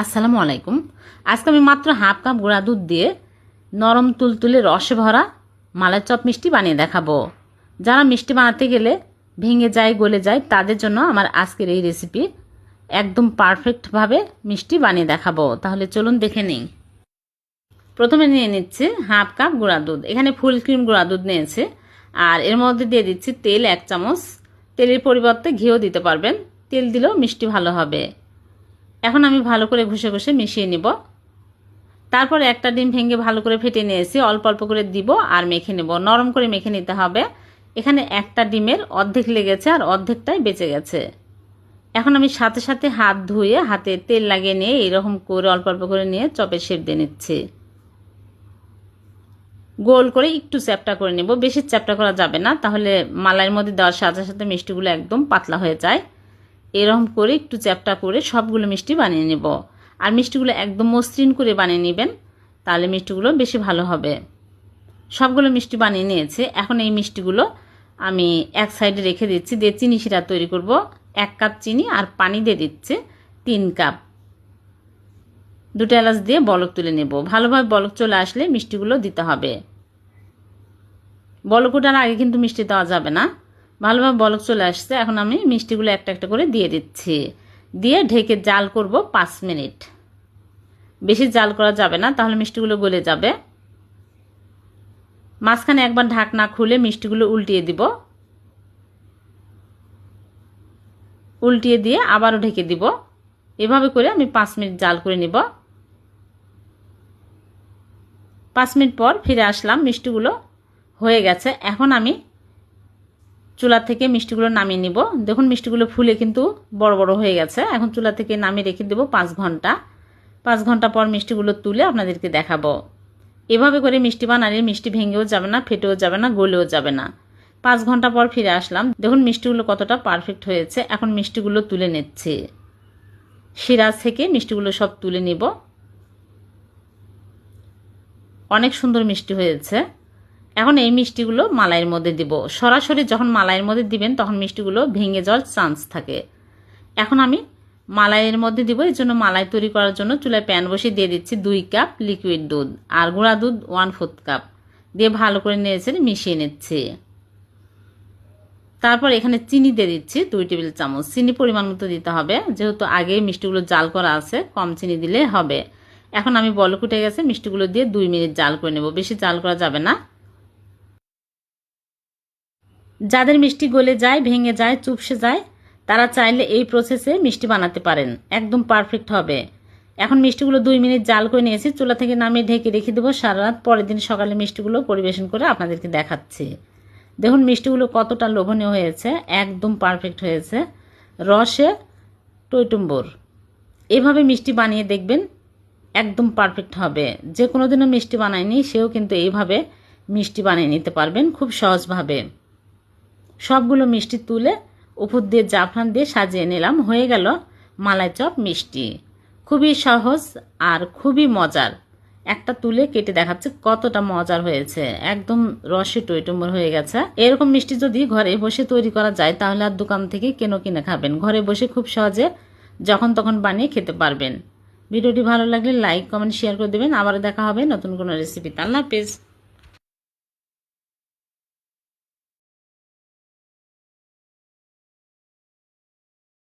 আসসালামু আলাইকুম। আজকে আমি মাত্র হাফ কাপ গুঁড়া দুধ দিয়ে নরম তুলতুলে রসে ভরা মালাই চপ মিষ্টি বানিয়ে দেখাবো। যারা মিষ্টি বানাতে গেলে ভেঙে যায় গলে যায় তাদের জন্য আমার আজকের এই রেসিপি একদম পারফেক্টভাবে মিষ্টি বানিয়ে দেখাবো। তাহলে চলুন দেখে নিই। প্রথমে নিয়ে নিচ্ছি হাফ কাপ গুঁড়া দুধ। এখানে ফুল ক্রিম গুঁড়া দুধ নিয়েছি আর এর মধ্যে দিয়ে দিচ্ছি তেল 1 চামচ। তেলের পরিবর্তে ঘিও দিতে পারবেন, তেল দিলেও মিষ্টি ভালো হবে। এখন আমি ভালো করে ঘষে ঘষে মিশিয়ে নিব। তারপর একটা ডিম ভেঙে ভালো করে ফেটে নিয়েছি, অল্প অল্প করে দিব আর মেখে নেব। নরম করে মেখে নিতে হবে। এখানে একটা ডিমের অর্ধেক লেগেছে আর অর্ধেকটাই বেঁচে গেছে। এখন আমি সাথে সাথে হাত ধুয়ে হাতে তেল লাগিয়ে নিয়ে এরকম করে অল্প অল্প করে নিয়ে চপের শেপ দিয়ে নিচ্ছি। গোল করে একটু চ্যাপটা করে নেব, বেশি চ্যাপটা করা যাবে না, তাহলে মালাইয়ের মধ্যে দেওয়ার সাথে সাথে মিষ্টিগুলো একদম পাতলা হয়ে যায়। এরকম করে একটু চ্যাপটা করে সবগুলো মিষ্টি বানিয়ে নেব। আর মিষ্টিগুলো একদম মসৃণ করে বানিয়ে নেবেন, তাহলে মিষ্টিগুলো বেশি ভালো হবে। সবগুলো মিষ্টি বানিয়ে নিয়েছে। এখন এই মিষ্টিগুলো আমি এক সাইডে রেখে দিচ্ছি। দিয়ে চিনি শিরা তৈরি করব। 1 কাপ চিনি আর পানি দিয়ে দিচ্ছে 3 কাপ। 2টা এলাচ দিয়ে বলক তুলে নেব। ভালোভাবে বলক চলে আসলে মিষ্টিগুলো দিতে হবে। বলক ওঠার আগে কিন্তু মিষ্টি দেওয়া যাবে না। ভালোভাবে বলক চলে আসছে। এখন আমি মিষ্টিগুলো একটা একটা করে দিয়ে দিচ্ছি। দিয়ে ঢেকে জাল করব 5 মিনিট। বেশি জাল করা যাবে না, তাহলে মিষ্টিগুলো গলে যাবে। মাঝখানে একবার ঢাকনা খুলে মিষ্টিগুলো উল্টিয়ে দিব। উল্টিয়ে দিয়ে আবারও ঢেকে দিব। এভাবে করে আমি 5 মিনিট জাল করে নিব। 5 মিনিট পর ফিরে আসলাম। মিষ্টিগুলো হয়ে গেছে। এখন আমি চুলা থেকে মিষ্টিগুলো নামিয়ে নিব। দেখুন মিষ্টিগুলো ফুলে কিন্তু বড় বড় হয়ে গেছে। এখন চুলা থেকে নামিয়ে রেখে দেব 5 ঘন্টা। 5 ঘন্টা পর মিষ্টিগুলো তুলে আপনাদেরকে দেখাবো। এভাবে করে মিষ্টি বানালে মিষ্টি ভেঙেও যাবে না, ফেটেও যাবে না, গলেও যাবে না। 5 ঘন্টা পর ফিরে আসলাম। দেখুন মিষ্টিগুলো কতটা পারফেক্ট হয়েছে। এখন মিষ্টিগুলো তুলে নিচ্ছি। শিরা থেকে মিষ্টিগুলো সব তুলে নিব। অনেক সুন্দর মিষ্টি হয়েছে। এখন এই মিষ্টিগুলো মালাইয়ের মধ্যে দিব। সরাসরি যখন মালাইয়ের মধ্যে দিবেন তখন মিষ্টিগুলো ভেঙে যাওয়ার চান্স থাকে। এখন আমি মালাইয়ের মধ্যে দিব। এই জন্য মালাই তৈরি করার জন্য চুলায় প্যান বসিয়ে দিয়ে দিচ্ছি 2 কাপ লিকুইড দুধ আর গুঁড়া দুধ 1/4 কাপ দিয়ে ভালো করে নেড়ে মিশিয়ে নিচ্ছি। তারপর এখানে চিনি দিয়ে দিচ্ছি 2 টেবিল চামচ। চিনি পরিমাণ মতো দিতে হবে, যেহেতু আগে মিষ্টিগুলো জাল করা আছে, কম চিনি দিলে হবে। এখন আমি বলক উঠে গেছে, মিষ্টিগুলো দিয়ে 2 মিনিট জাল করে নেব। বেশি জাল করা যাবে না। যাদের মিষ্টি গলে যায়, ভেঙে যায়, চুপসে যায়, তারা চাইলে এই প্রসেসে মিষ্টি বানাতে পারেন, একদম পারফেক্ট হবে। এখন মিষ্টিগুলো 2 মিনিট জাল করে নিয়েছি। চুলা থেকে নামিয়ে ঢেকে রেখে দেবো সারা রাত। পরের দিন সকালে মিষ্টিগুলো পরিবেশন করে আপনাদেরকে দেখাচ্ছি। দেখুন মিষ্টিগুলো কতটা লোভনীয় হয়েছে, একদম পারফেক্ট হয়েছে, রসে টইটুম্বর। এভাবে মিষ্টি বানিয়ে দেখবেন, একদম পারফেক্ট হবে। যে কোনো দিনও মিষ্টি বানায়নি সেও কিন্তু এইভাবে মিষ্টি বানিয়ে নিতে পারবেন খুব সহজভাবে। সবগুলো মিষ্টি তুলে উপর দিয়ে জাফরান দিয়ে সাজিয়ে নিলাম। হয়ে গেল মালাই চপ মিষ্টি। খুবই সহজ আর খুবই মজার। একটা তুলে কেটে দেখাচ্ছে কতটা মজার হয়েছে, একদম রসে টইটুম্বর হয়ে গেছে। এরকম মিষ্টি যদি ঘরে বসে তৈরি করা যায় তাহলে আর দোকান থেকে কেন কিনে খাবেন, ঘরে বসে খুব সহজে যখন তখন বানিয়ে খেতে পারবেন। ভিডিওটি ভালো লাগলে লাইক কমেন্ট শেয়ার করে দেবেন। আবার দেখা হবে নতুন কোনো রেসিপিতে। আল্লাহ হাফেজ।